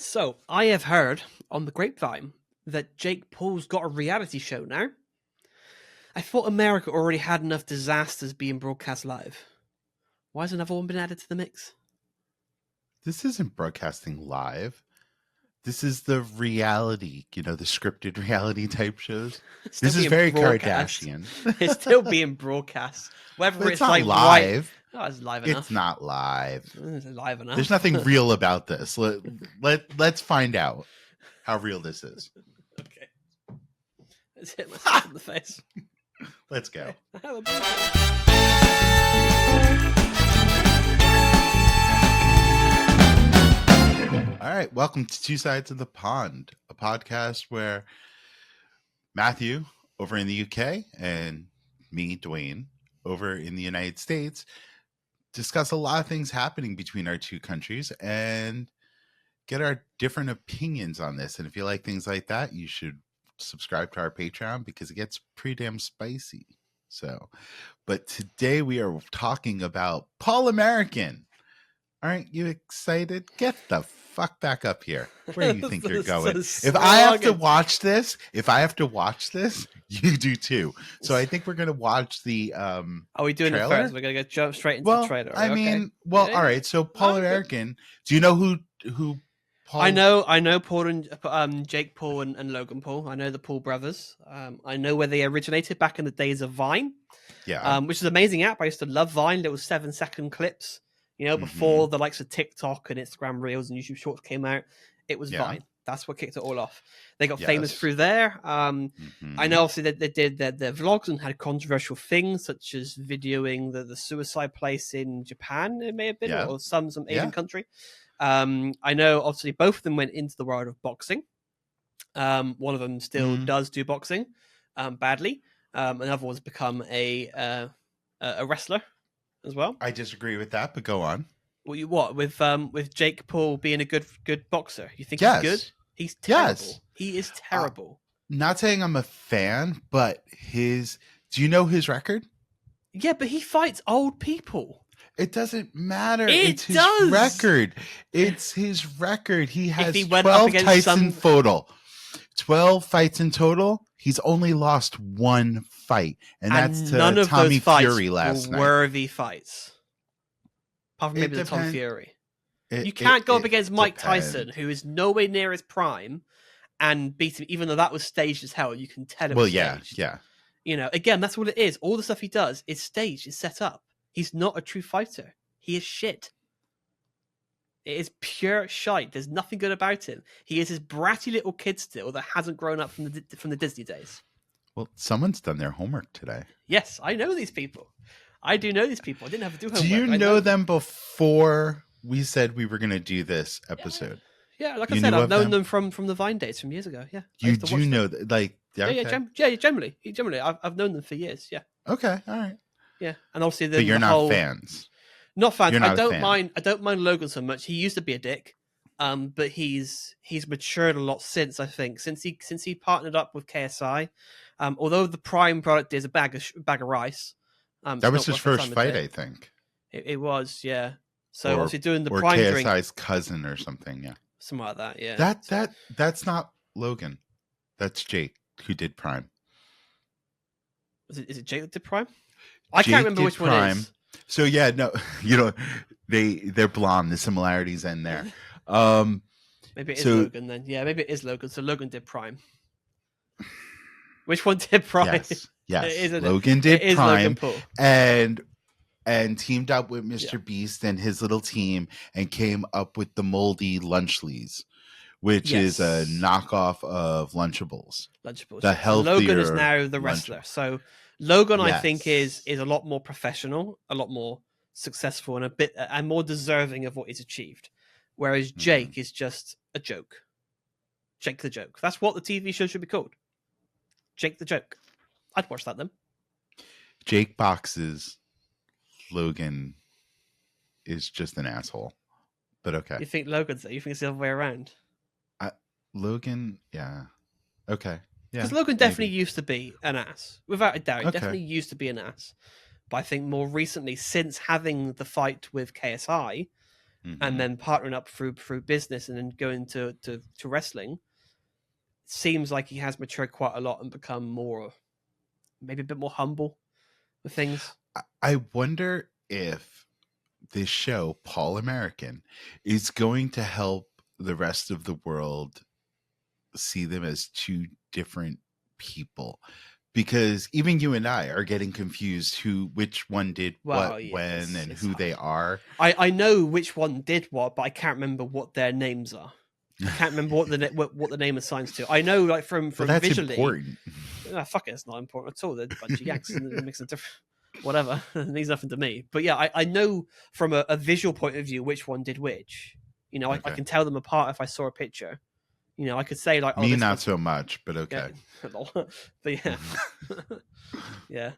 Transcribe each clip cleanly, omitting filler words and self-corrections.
So, I have heard on the grapevine that Jake Paul's got a reality show now. I thought America already had enough disasters being broadcast live. Why has another one been added to the mix? This isn't broadcasting live. This is the reality, the scripted reality type shows. This is very Kardashian. It's still being broadcast. Whether it's not like live. Right... Oh, it's live enough. It's not live. It's live enough. There's nothing real about this. Let's find out how real this is. Okay. Let's hit myself in the face. Let's go. All right, welcome to Two Sides of the Pond, a podcast where Matthew over in the UK and me, Dwayne, over in the United States discuss a lot of things happening between our two countries and get our different opinions on this. And if you like things like that, you should subscribe to our Patreon because it gets pretty damn spicy. But today we are talking about Paul American. Aren't you excited? Get the fuck back up here. Where do you think you're going? If I have to watch this, you do too. So I think we're going to watch the Are we doing trailer? it first? We're going to jump straight into the trailer. I mean, all right. So Paul American, do you know who Paul... I know Paul and Jake Paul and Logan Paul. I know the Paul brothers. I know where they originated back in the days of Vine. Yeah. Which is an amazing app. I used to love Vine. Little 7-second clips. Before the likes of TikTok and Instagram Reels and YouTube Shorts came out, it was Vine. That's what kicked it all off. They got famous through there. I know obviously that they did their vlogs and had controversial things such as videoing the suicide place in Japan, it may have been, or some Asian country. I know obviously both of them went into the world of boxing. One of them still does do boxing badly. Another one's become a wrestler as well. I disagree with that, but go on. What with Jake Paul being a good boxer? You think he's good? He's terrible. Yes. He is terrible. Not saying I'm a fan, but do you know his record? Yeah, but he fights old people. It doesn't matter. It's his record. It's his record. He has 12 fights in total. He's only lost one fight, and that's to none of Tommy those Fury last night. Worthy fights. Apart from maybe the Tom Fury. You can't go up against Mike Tyson, who is nowhere near his prime, and beat him, even though that was staged as hell. You can tell it was staged. Yeah. Again, that's what it is. All the stuff he does is staged, is set up. He's not a true fighter. He is shit. It is pure shite. There's nothing good about him. He is this bratty little kid still that hasn't grown up from the Disney days. Well, someone's done their homework today. Yes, I know these people. I do know these people. I didn't have to do homework. Do you know them before we said we were going to do this episode? Yeah, like I said, I've known them from the Vine days from years ago. Yeah, you do know that, like generally, I've known them for years. Yeah. Okay. All right. Yeah, and obviously, but you're not fans. Not fans. I don't mind. I don't mind Logan so much. He used to be a dick, but he's matured a lot since. I think since he partnered up with KSI. Although the Prime product is a bag of rice. That was his first fight, I think. It was, yeah. So obviously doing the or Prime KSI's drink, cousin or something, yeah. Something like that, yeah. That's not Logan. That's Jake who did Prime. Is it Jake that did Prime? I can't remember which one it is. So yeah, no, they're blonde. The similarities end there. Maybe it is Logan then. Yeah, maybe it is Logan. So Logan did Prime. Which one did Prime? Yes. Logan did Prime, and teamed up with MrBeast and his little team, and came up with the moldy Lunchleys, which is a knockoff of Lunchables. The healthier Logan is now the wrestler. So Logan, I think, is a lot more professional, a lot more successful, and more deserving of what he's achieved. Whereas Jake is just a joke. Jake the Joke. That's what the TV show should be called. Jake the Joke. I'd watch that then. Jake boxes. Logan is just an asshole. But okay. You think Logan's there? You think it's the other way around? Logan, yeah. Okay. Yeah. Because Logan definitely used to be an ass. Without a doubt. He definitely used to be an ass. But I think more recently, since having the fight with KSI, and then partnering up through business and then going to wrestling, seems like he has matured quite a lot and become maybe a bit more humble with things. I wonder if this show, Paul American, is going to help the rest of the world see them as two different people, because even you and I are getting confused which one did when and who they are. I know which one did what, but I can't remember what their names are. I can't remember what the name assigns to. I know, like from that's visually. Important. Fuck it, it's not important at all. They're a bunch of Yanks, and it makes a difference. Whatever, it means nothing to me. But yeah, I know from a visual point of view which one did which. You know, I can tell them apart if I saw a picture. You know, I could say like, me not so much, but okay. Yeah. But yeah, yeah.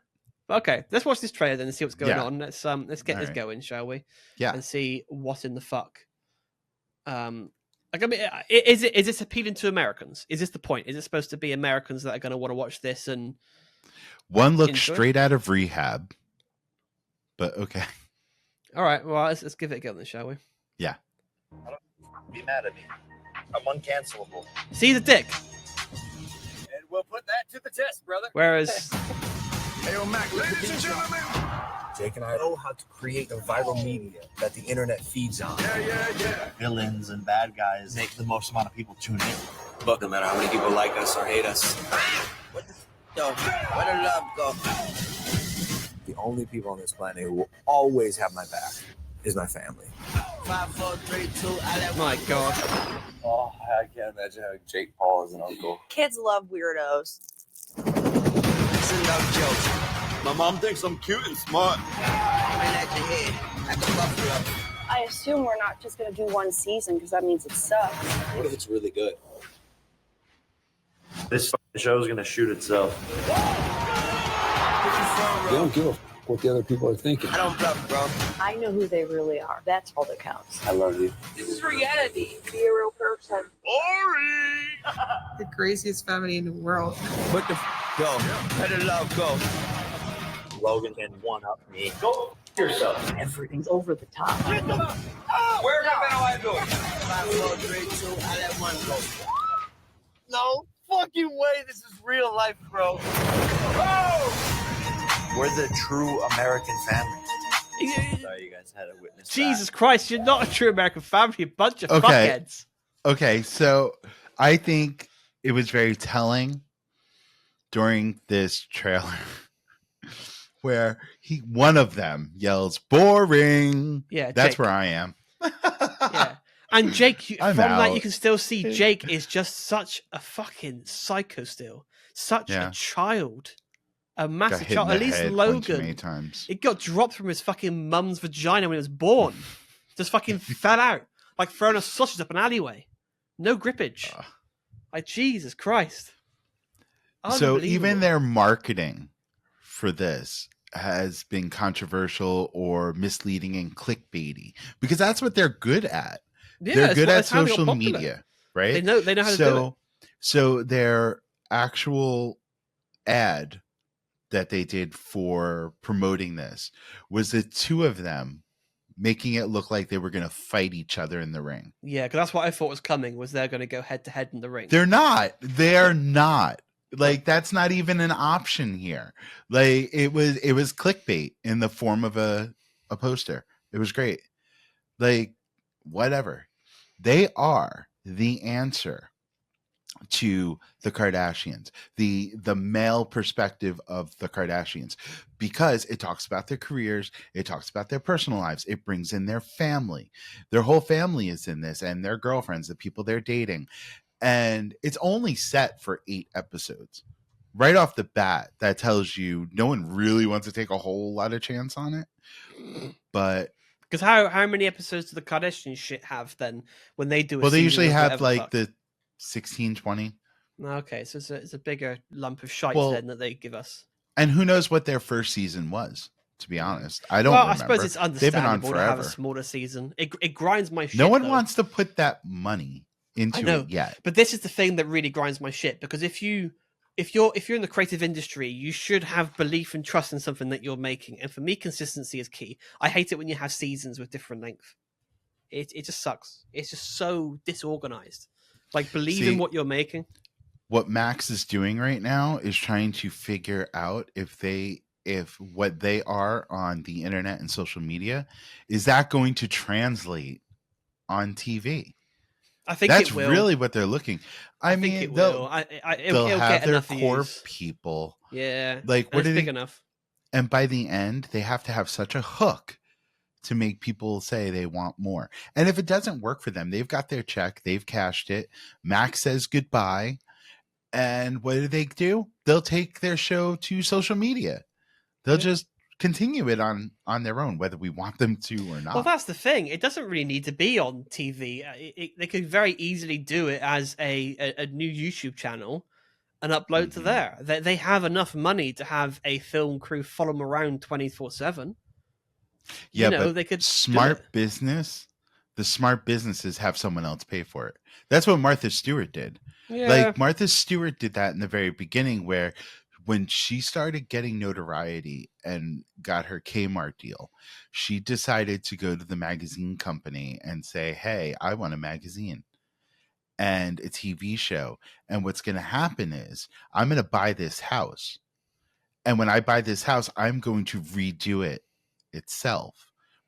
Okay, let's watch this trailer then and see what's going on. Let's get this going, shall we? Yeah. And see what in the fuck. Like, I mean, is this appealing to Americans? Is this the point? Is it supposed to be Americans that are going to want to watch this? And one looks straight out of rehab, but okay. All right, well, let's give it a go then, shall we? Yeah. Don't be mad at me. I'm uncancelable. See the dick. And we'll put that to the test, brother. Whereas, hey, Mac, ladies and gentlemen, Jake and I know how to create the viral media that the internet feeds on. Yeah. Villains and bad guys make the most amount of people tune in. But no matter how many people like us or hate us, where the love go? The only people on this planet who will always have my back is my family. 5, 4, 3, 2, my God. Oh, I can't imagine having Jake Paul as an uncle. Kids love weirdos. It's a love joke. My mom thinks I'm cute and smart. I assume we're not just going to do one season because that means it sucks. What if it's really good? This show is going to shoot itself. They don't give a what the other people are thinking. I don't bluff, bro. I know who they really are. That's all that counts. I love you. This is reality. Be a real person. Boring! The craziest family in the world. What the go? Let the love go. Logan can one-up me. Go yourself. Everything's over the top. Where's the I do it? 5, 4, 3, 2, I let one go. No fucking way. This is real life, bro. Oh! We're the true American family. Sorry, you guys had to witness Jesus Christ, you're not a true American family, you bunch of fuckheads. Okay, so I think it was very telling during this trailer where one of them yells, boring. Yeah, that's Jake. where I am. Yeah. And Jake, from out. that, you can still see Jake is just such a fucking psycho still. Such a child. A massive child. At least Logan, it got dropped from his fucking mum's vagina when he was born. Just fucking fell out. Like throwing a sausage up an alleyway. No grippage. Like, Jesus Christ. So even their marketing for this has been controversial or misleading and clickbaity, because that's what they're good at. Yeah, they're good at social media, right? They know how to do it. So their actual ad that they did for promoting this was the two of them making it look like they were going to fight each other in the ring. Yeah, because that's what I thought was coming, was they're going to go head to head in the ring. They're not. They're not. Like, that's not even an option here. Like, it was clickbait in the form of a poster. It was great. Like, whatever. They are the answer to the Kardashians, the male perspective of the Kardashians, because it talks about their careers, it talks about their personal lives, it brings in their family. Their whole family is in this, and their girlfriends, the people they're dating. And it's only set for 8 episodes. Right off the bat, that tells you no one really wants to take a whole lot of chance on it. But because how many episodes do the Kardashian shit have then when they do? Well, they usually have like the 16, 20. Okay, so it's a bigger lump of shite then that they give us. And who knows what their first season was? To be honest, I don't. Well, remember. I suppose it's understandable to have a smaller season. It grinds my shit. No one wants to put that money into it yet. But this is the thing that really grinds my shit, because if you're in the creative industry, you should have belief and trust in something that you're making. And for me, consistency is key. I hate it when you have seasons with different length. it just sucks. It's just so disorganized. Like, believe in what you're making. What Max is doing right now is trying to figure out if what they are on the internet and social media, is that going to translate on TV? I think that's it will. Really what they're looking. I mean, think it will. They'll it'll have get their enough core views. people. Yeah, like what it's are big they, enough. And by the end, they have to have such a hook to make people say they want more. And if it doesn't work for them, they've got their check, they've cashed it. Max says goodbye. And what do? They'll take their show to social media. They'll just continue it on their own, whether we want them to or not. Well, that's the thing. It doesn't really need to be on TV. They could very easily do it as a new YouTube channel and upload to there. They have enough money to have a film crew follow them around 24/7. Yeah, but they could the smart businesses have someone else pay for it. That's what Martha Stewart did. Yeah. Like Martha Stewart did that in the very beginning, where when she started getting notoriety and got her Kmart deal, she decided to go to the magazine company and say, hey, I want a magazine and a TV show. And what's going to happen is I'm going to buy this house. And when I buy this house, I'm going to redo it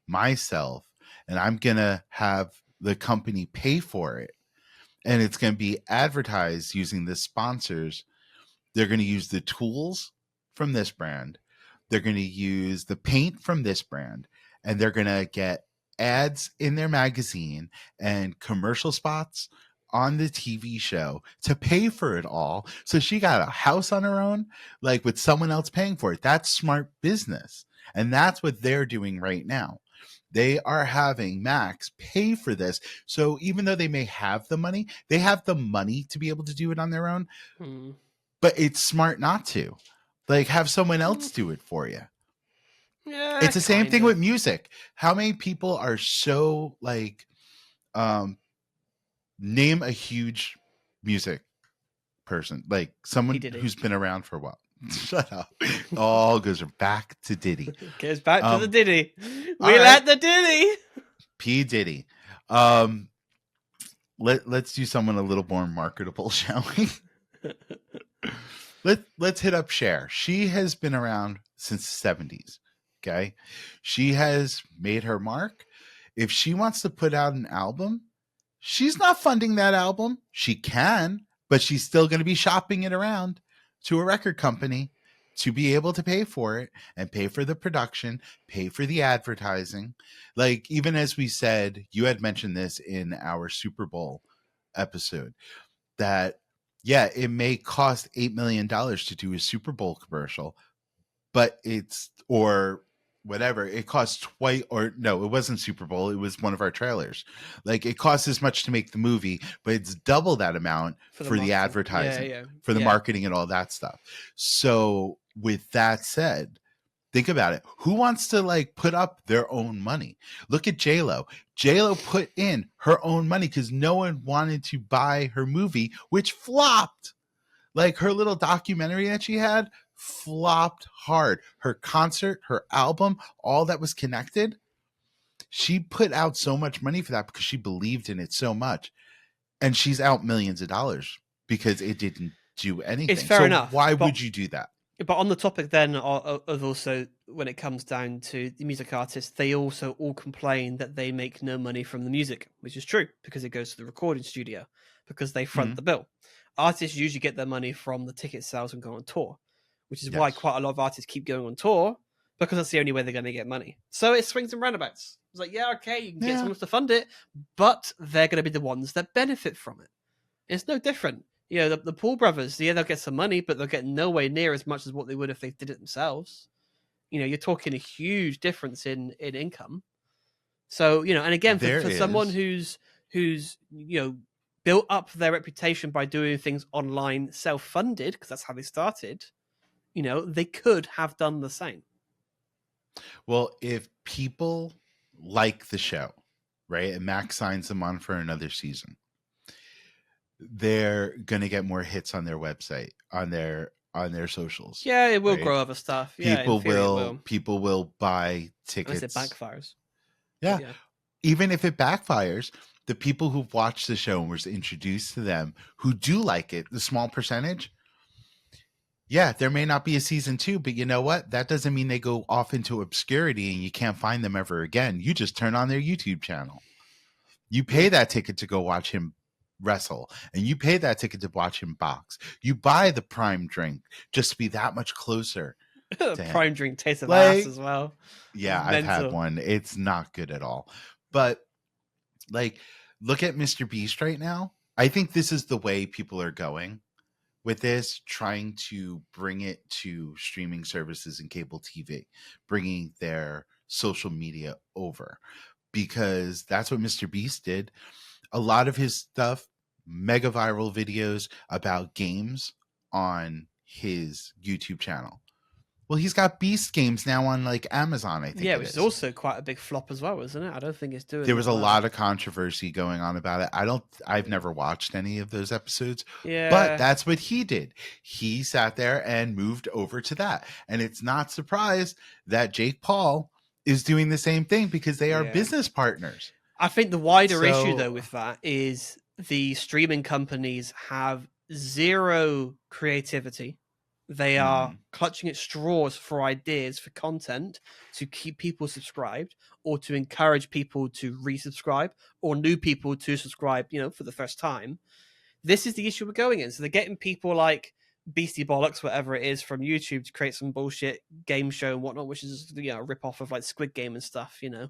myself, and I'm going to have the company pay for it. And it's going to be advertised using the sponsors. They're going to use the tools from this brand. They're going to use the paint from this brand. And they're going to get ads in their magazine and commercial spots on the TV show to pay for it all. So she got a house on her own, like with someone else paying for it. That's smart business. And that's what they're doing right now. They are having Max pay for this. So even though they may have the money, they have the money to be able to do it on their own. But it's smart not to. Like, have someone else do it for you. Yeah, it's the same thing with music. How many people are so like, name a huge music person, like someone who's been around for a while. Shut up. All goes back to Diddy. Goes back to the Diddy. We let the Diddy. P. Diddy. Let's do someone a little more marketable, shall we? Let's hit up Cher. She has been around since the 70s. Okay. She has made her mark. If she wants to put out an album, she's not funding that album. She can, but she's still going to be shopping it around to a record company to be able to pay for it and pay for the production, pay for the advertising. Like, even as we said, you had mentioned this in our Super Bowl episode, that, yeah, it may cost $8 million to do a Super Bowl commercial, but or whatever, it costs twice, or no, it wasn't Super Bowl, it was one of our trailers. Like, it costs as much to make the movie, but it's double that amount for the advertising, for the marketing and all that stuff. So with that said, think about it. Who wants to like put up their own money? Look at J-Lo. J-Lo put in her own money because no one wanted to buy her movie, which flopped. Like, her little documentary that she had flopped hard. Her concert, her album, all that was connected, she put out so much money for that because she believed in it so much. And she's out millions of dollars because it didn't do anything. It's fair enough. Why would you do that? But on the topic then of also, when it comes down to the music artists, they also all complain that they make no money from the music, which is true because it goes to the recording studio because they front the bill. Artists usually get their money from the ticket sales and go on tour, which is why quite a lot of artists keep going on tour, because that's the only way they're going to get money. So it swings and roundabouts. It's like, yeah, okay, you can get someone to fund it, but they're going to be the ones that benefit from it. It's no different. You know, the Paul brothers, they'll get some money, but they'll get nowhere near as much as what they would if they did it themselves. You know, you're talking a huge difference in income. So, you know, and again, for someone who's built up their reputation by doing things online, self-funded, because that's how they started, you know, they could have done the same. Well, if people like the show, right, and Max signs them on for another season, they're going to get more hits on their website, on their socials. Yeah, it will grow other stuff. Yeah, people will buy tickets. Unless it backfires. Yeah. even if it backfires, the people who've watched the show and was introduced to them who do like it, the small percentage, yeah, there may not be a season 2, but you know what? That doesn't mean they go off into obscurity and you can't find them ever again. You just turn on their YouTube channel. You pay that ticket to go watch him wrestle, and you pay that ticket to watch him box. You buy the Prime drink just to be that much closer to him. Prime drink tastes of ass as well. Yeah, I've had one. It's not good at all. But like, look at Mr. Beast right now. I think this is the way people are going with this, trying to bring it to streaming services and cable TV, bringing their social media over, because that's what Mr. Beast did. A lot of his stuff, mega viral videos about games on his YouTube channel. Well, he's got Beast Games now on like Amazon, I think. Yeah, which is also quite a big flop as well, isn't it? I don't think it's doing. There was a lot of controversy going on about it. I've never watched any of those episodes. Yeah. But that's what he did. He sat there and moved over to that. And it's not surprised that Jake Paul is doing the same thing, because they are business partners. I think the wider issue though with that is the streaming companies have zero creativity. They are clutching at straws for ideas for content to keep people subscribed, or to encourage people to resubscribe, or new people to subscribe, for the first time. This is the issue we're going in. So they're getting people like Beastie Bollocks, whatever it is, from YouTube to create some bullshit game show and whatnot, which is a rip off of like Squid Game and stuff, And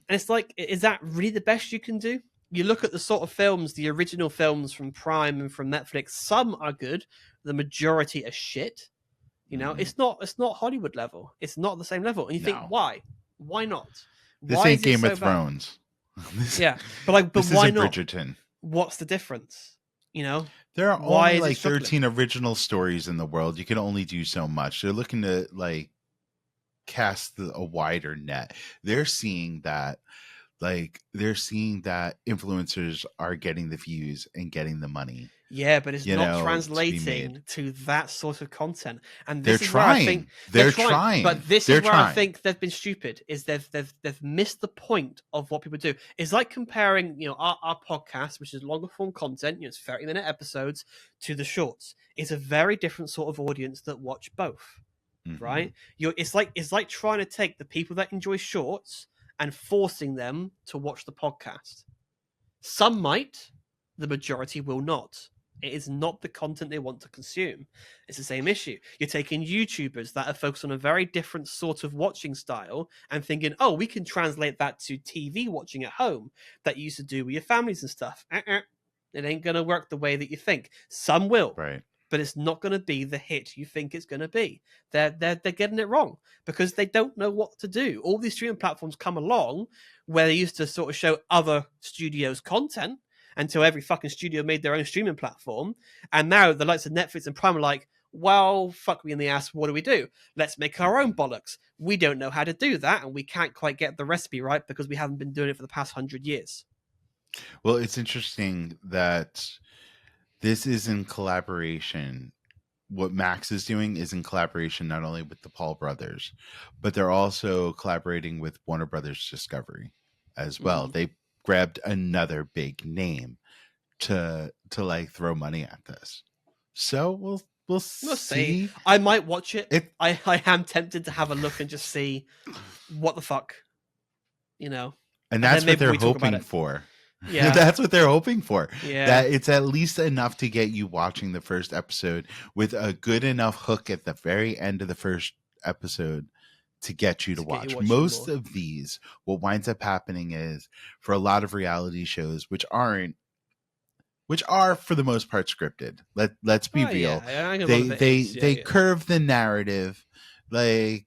it's like, is that really the best you can do? You look at the sort of films, the original films from Prime and from Netflix, some are good. The majority are shit. It's not Hollywood level. It's not the same level. And you think, why? Why not? This ain't Game of Thrones. But why not? Bridgerton. What's the difference? There are only like 13 original stories in the world. You can only do so much. They're looking to like cast a wider net. They're seeing that influencers are getting the views and getting the money. Yeah, but it's not translating to that sort of content. And this is where I think they're trying. But this is where I think they've been stupid. Is they've missed the point of what people do. It's like comparing, our podcast, which is longer form content, it's 30-minute episodes, to the shorts. It's a very different sort of audience that watch both, right? It's like trying to take the people that enjoy shorts and forcing them to watch the podcast. Some might, the majority will not. It is not the content they want to consume. It's the same issue. You're taking YouTubers that are focused on a very different sort of watching style and thinking, oh, we can translate that to TV watching at home that you used to do with your families and stuff. It ain't going to work the way that you think. Some will. Right. But it's not going to be the hit you think it's going to be. They're getting it wrong because they don't know what to do. All these streaming platforms come along where they used to sort of show other studios' content until every fucking studio made their own streaming platform. And now the likes of Netflix and Prime are like, well, fuck me in the ass, what do? Let's make our own bollocks. We don't know how to do that, and we can't quite get the recipe right because we haven't been doing it for the past 100 years. Well, it's interesting that this is in collaboration. What Max is doing is in collaboration not only with the Paul brothers, but they're also collaborating with Warner Brothers Discovery as well. They grabbed another big name to like throw money at this. So we'll see. I might watch it. I am tempted to have a look and just see what the fuck, And that's what they're hoping for. Yeah, that's what they're hoping for. Yeah, that it's at least enough to get you watching the first episode with a good enough hook at the very end of the first episode to get you to watch. Most of these, what winds up happening is, for a lot of reality shows, which are for the most part scripted. Let's be real. Yeah. They curve the narrative, like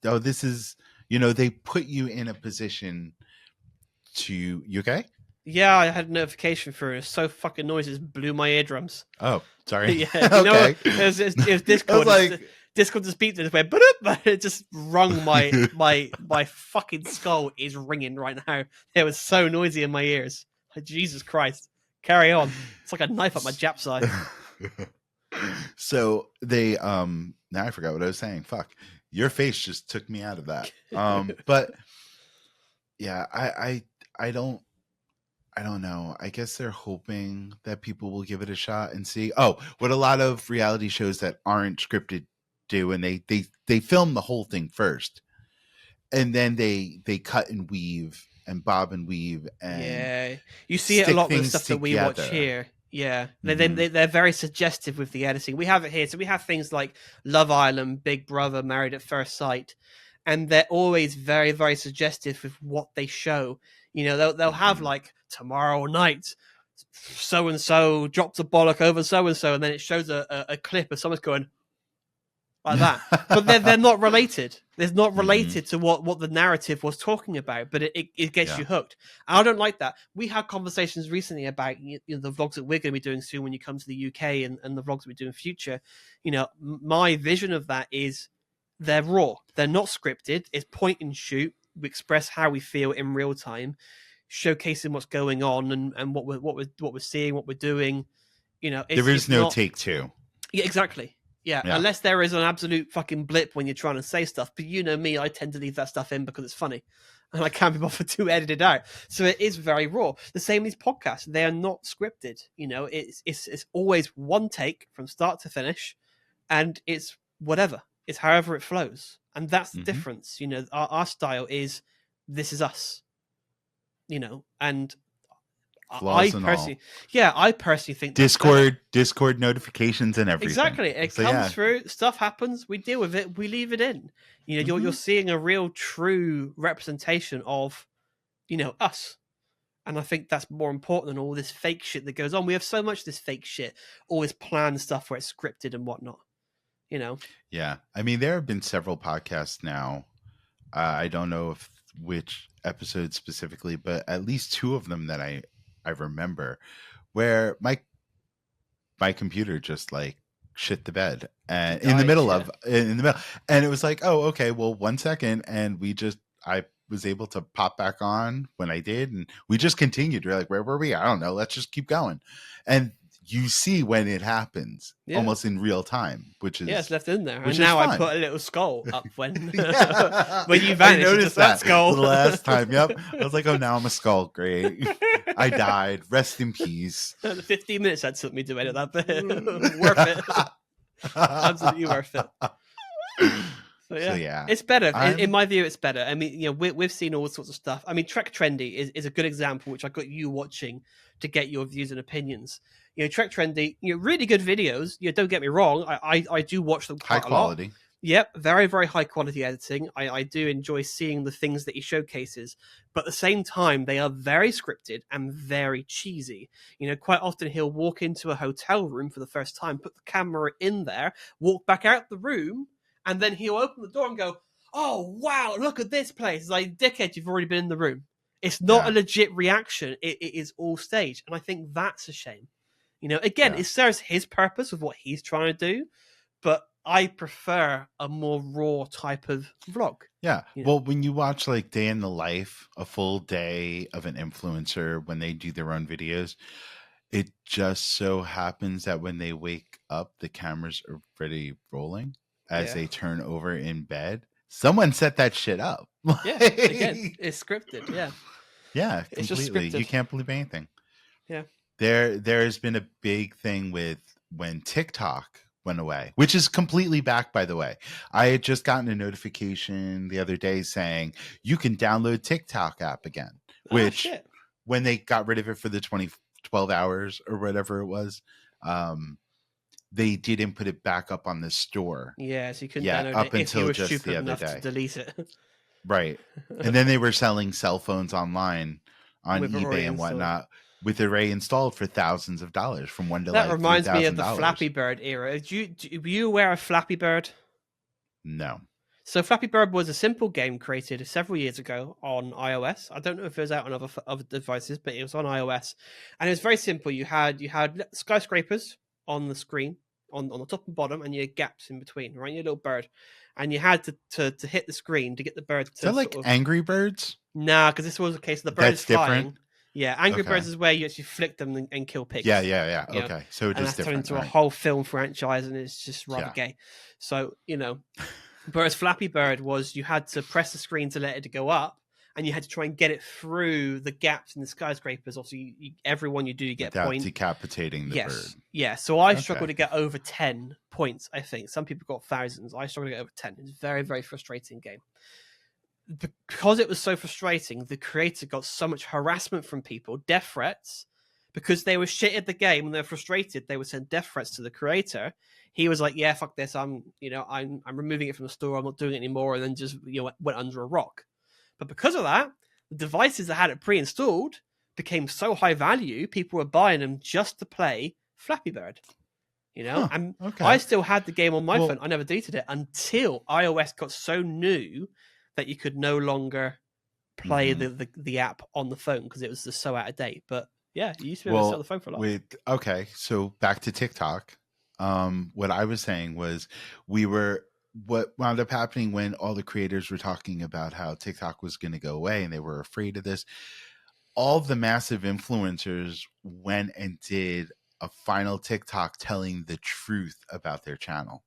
this is, they put you in a position to. You okay? Yeah, I had a notification for it. It was so fucking noisy, it blew my eardrums. Oh, sorry. Yeah, okay. It was Discord. I was like, Discord just beeped and just went, but it just rung my fucking skull is ringing right now. It was so noisy in my ears. Like, Jesus Christ. Carry on. It's like a knife up my Jap side. So they now I forgot what I was saying. Fuck. Your face just took me out of that. But Yeah, I don't know. I guess they're hoping that people will give it a shot and see. Oh, what a lot of reality shows that aren't scripted do, and they film the whole thing first, and then they cut and weave and bob and weave and you see it a stick lot with the things stuff that we watch together. here. Yeah, Mhm. they're very suggestive with the editing. We have it here, so we have things like Love Island, Big Brother, Married at First Sight, and they're always very, very suggestive with what they show. You know, they'll have like tomorrow night, so and so dropped a bollock over so and so, and then it shows a clip of someone's going like that, but they're not related. It's not related to what the narrative was talking about, but it gets you hooked. I don't like that. We had conversations recently about the vlogs that we're going to be doing soon when you come to the UK, and the vlogs we do in future. You know, my vision of that is they're raw. They're not scripted. It's point and shoot. We express how we feel in real time, showcasing what's going on and what we're seeing, what we're doing. You know, there is no take two. Yeah, exactly. Yeah, unless there is an absolute fucking blip when you're trying to say stuff. But you know me, I tend to leave that stuff in because it's funny. And I can't be bothered to edit it out. So it is very raw. The same as podcasts. They are not scripted. You know, it's always one take from start to finish. And it's whatever. It's however it flows. And that's the difference. You know, our style is, this is us. You know, and Flaws I personally think Discord notifications and everything. Exactly. It comes through, stuff happens, we deal with it, we leave it in. You know, you're seeing a real true representation of, you know, us. And I think that's more important than all this fake shit that goes on. We have so much of this fake shit, all this planned stuff where it's scripted and whatnot. You know? Yeah. I mean, there have been several podcasts now. I don't know which episode specifically, but at least two of them that I remember where my computer just like shit the bed and in the middle, and it was like, oh, okay, well, 1 second, and I was able to pop back on when I did, and we just continued. We're like, where were we? I don't know. Let's just keep going. And you see when it happens almost in real time, which is it's left in there. And now I put a little skull up when when you vanished. I noticed that skull the last time. Yep, I was like, oh, now I'm a skull. Great, I died. Rest in peace. The 15 minutes that took me to edit that bit, worth it. Absolutely worth it. So yeah, it's better. In my view, it's better. I mean, you know, we've seen all sorts of stuff. I mean, Trek Trendy is a good example, which I got you watching to get your views and opinions. You know, Trek Trendy, you know, really good videos. You know, don't get me wrong. I do watch them quite high quality. A lot. Yep, very, very high quality editing. I do enjoy seeing the things that he showcases, but at the same time, they are very scripted and very cheesy. You know, quite often he'll walk into a hotel room for the first time, put the camera in there, walk back out the room, and then he'll open the door and go, oh, wow, look at this place. It's like, dickhead, you've already been in the room. It's not a legit reaction. It is all staged. And I think that's a shame. You know, again, it serves his purpose with what he's trying to do, but I prefer a more raw type of vlog. Yeah. You know? Well, when you watch like Day in the Life, a full day of an influencer when they do their own videos, it just so happens that when they wake up, the cameras are already rolling as they turn over in bed. Someone set that shit up. Yeah. Again, it's scripted. Yeah. Yeah. Completely. You can't believe anything. Yeah. There's been a big thing with when TikTok went away, which is completely back, by the way. I had just gotten a notification the other day saying you can download TikTok app again, which when they got rid of it for the 12 hours or whatever it was, they didn't put it back up on the store. Yeah, so you couldn't download it if you were stupid enough to delete it. Right. And then they were selling cell phones online on eBay and whatnot with Array installed for thousands of dollars from $1 to that reminds me of the Flappy Bird era. Were you aware of Flappy Bird? No. So Flappy Bird was a simple game created several years ago on iOS. I don't know if it was out on other devices, but it was on iOS, and it was very simple. You had skyscrapers on the screen, on the top and bottom, and you had gaps in between, right? Your little bird, and you had to hit the screen to get the bird to. Is that like Angry Birds? Nah, because this was the case. The bird is flying. Different? Yeah, Angry Birds is where you actually flick them and kill pigs. Yeah. You know? Okay, so it is different. Turned into a whole film franchise, and it's just rather gay. So, you know, whereas Flappy Bird was you had to press the screen to let it go up, and you had to try and get it through the gaps in the skyscrapers. Also, everyone you do, you get a point. Decapitating the bird. Yeah. So I struggled to get over 10 points, I think. Some people got thousands. I struggled to get over 10. It's a very, very frustrating game. Because it was so frustrating, the creator got so much harassment from people, death threats, because they were shit at the game and they're frustrated. They would send death threats to the creator. He was like, "Yeah, fuck this. I'm removing it from the store. I'm not doing it anymore." And then just went under a rock. But because of that, the devices that had it pre-installed became so high value. People were buying them just to play Flappy Bird. And I still had the game on my phone. I never deleted it until iOS got so new that you could no longer play the app on the phone because it was just so out of date. But yeah, you used to be able to sell the phone for a lot. So back to TikTok. What I was saying was what wound up happening when all the creators were talking about how TikTok was going to go away and they were afraid of this. All the massive influencers went and did a final TikTok telling the truth about their channel.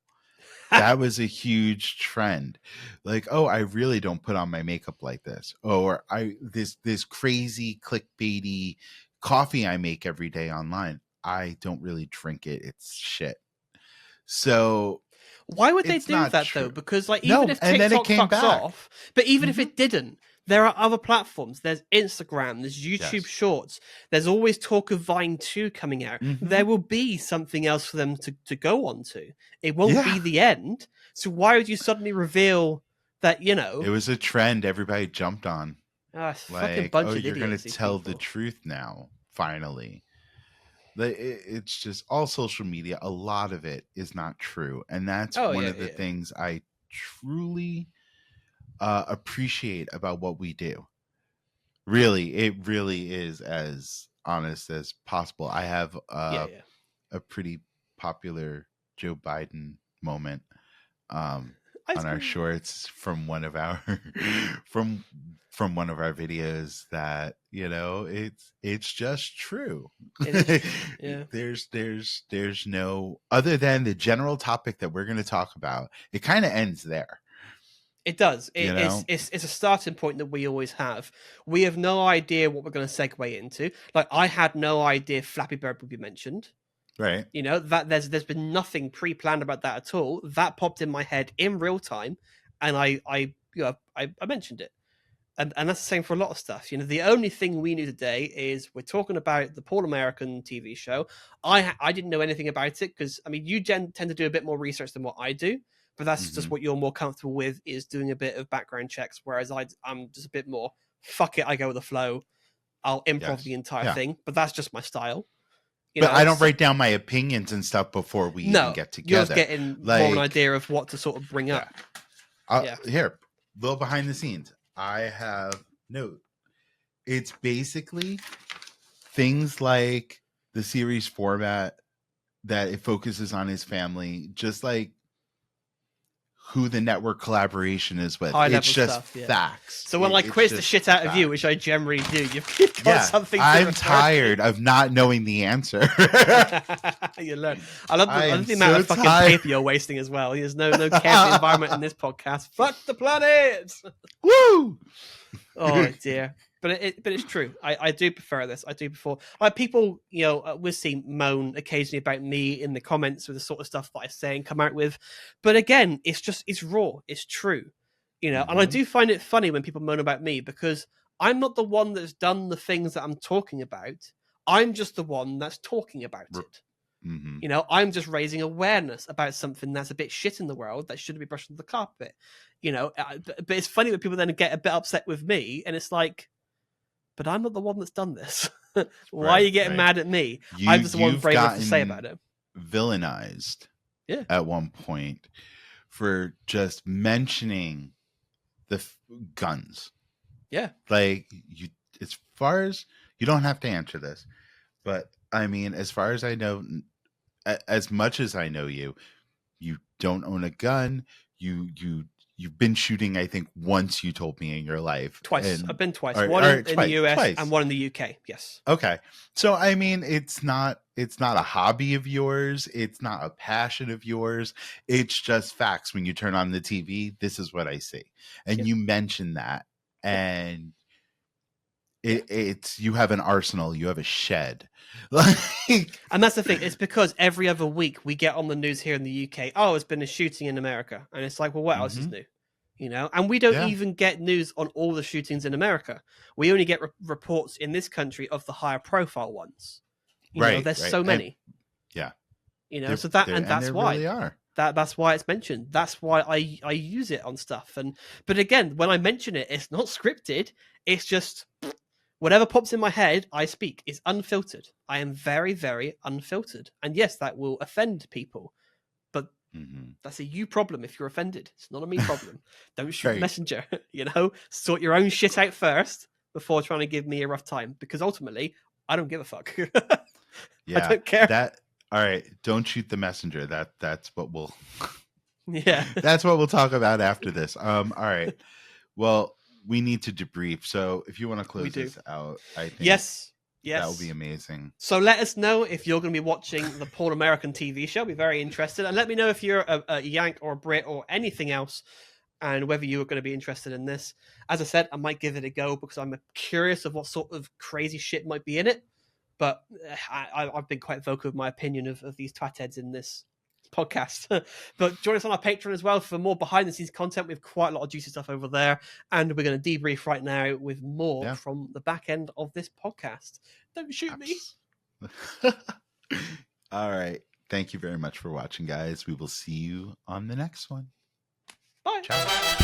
That was a huge trend. Like, oh, I really don't put on my makeup like this. Or this crazy clickbaity coffee I make every day online. I don't really drink it. It's shit. So why would they do that though? Because even if TikTok fucks off, but even if it didn't, there are other platforms. There's Instagram, there's YouTube Shorts. There's always talk of Vine 2 coming out. There will be something else for them to go on to. It won't be the end. So why would you suddenly reveal that, It was a trend everybody jumped on. Fucking bunch of you're going to tell people. the truth now, finally. It's just all social media. A lot of it is not true. And that's one of the things I truly appreciate about what we do. Really, it really is as honest as possible. I have a pretty popular Joe Biden moment on our shorts from one of our from one of our videos that it's just true. There's no other than the general topic that we're going to talk about. It kind of ends there. It does. It's a starting point that we always have. We have no idea what we're going to segue into. Like, I had no idea Flappy Bird would be mentioned. Right. That there's been nothing pre-planned about that at all. That popped in my head in real time, and I mentioned it. And that's the same for a lot of stuff. The only thing we knew today is we're talking about the Paul American TV show. I didn't know anything about it because, you tend to do a bit more research than what I do. But that's just what you're more comfortable with, is doing a bit of background checks. Whereas I'm just a bit more, fuck it, I go with the flow. I'll improv the entire thing. But that's just my style. But I don't write down my opinions and stuff before we even get together. You're just getting more an idea of what to sort of bring up. Here, little behind the scenes. I have note. It's basically things like the series format, that it focuses on his family, just like who the network collaboration is with. It's just facts. So when I quiz the shit out of you, which I generally do, you've got something to I'm tired of not knowing the answer. You learn. I love the amount of fucking paper you're wasting as well. There's no care for the environment in this podcast. Fuck the planet! Woo! Oh dear. But it's true. I do prefer this. I do prefer people. We'll see moan occasionally about me in the comments with the sort of stuff that I say and come out with. But again, it's raw. It's true. And I do find it funny when people moan about me, because I'm not the one that's done the things that I'm talking about. I'm just the one that's talking about it. I'm just raising awareness about something that's a bit shit in the world that shouldn't be brushed under the carpet. But it's funny when people then get a bit upset with me, and it's like, but I'm not the one that's done this. Why are you getting mad at me? I'm just the one brave enough to say about it. Villainized at one point for just mentioning the guns. Yeah. Like, as far as, you don't have to answer this, but as far as I know, as much as I know you don't own a gun. You've been shooting, I think, once, you told me, in your life. Twice. I've been twice. One in the US and one in the UK. Yes. Okay. So, it's not a hobby of yours. It's not a passion of yours. It's just facts. When you turn on the TV, this is what I see. And you mentioned that. and it's you have an arsenal, you have a shed. Like, and that's the thing. It's because every other week we get on the news here in the UK. Oh, there's been a shooting in America, and it's like, well, what else is new? You know, and we don't even get news on all the shootings in America. We only get reports in this country of the higher profile ones. You know, there's so many. You know, so that's why really are. That's why it's mentioned. That's why I use it on stuff. But again, when I mention it, it's not scripted. It's just whatever pops in my head, I speak. It's unfiltered. I am very, very unfiltered. And yes, that will offend people. But that's a you problem if you're offended. It's not a me problem. Don't shoot the messenger. You know, sort your own shit out first before trying to give me a rough time. Because ultimately, I don't give a fuck. I don't care. All right, don't shoot the messenger. That's what we'll that's what we'll talk about after this. All right. Well, we need to debrief. So if you want to close this out, I think yes, that would be amazing. So let us know if you're going to be watching the Porn American TV show. I'll be very interested. And let me know if you're a Yank or a Brit or anything else, and whether you are going to be interested in this. As I said, I might give it a go because I'm curious of what sort of crazy shit might be in it. But I've been quite vocal with my opinion of these twat-heads in this podcast. But join us on our Patreon as well for more behind-the-scenes content. We have quite a lot of juicy stuff over there. And we're going to debrief right now with more from the back end of this podcast. Don't shoot me. All right. Thank you very much for watching, guys. We will see you on the next one. Bye. Ciao.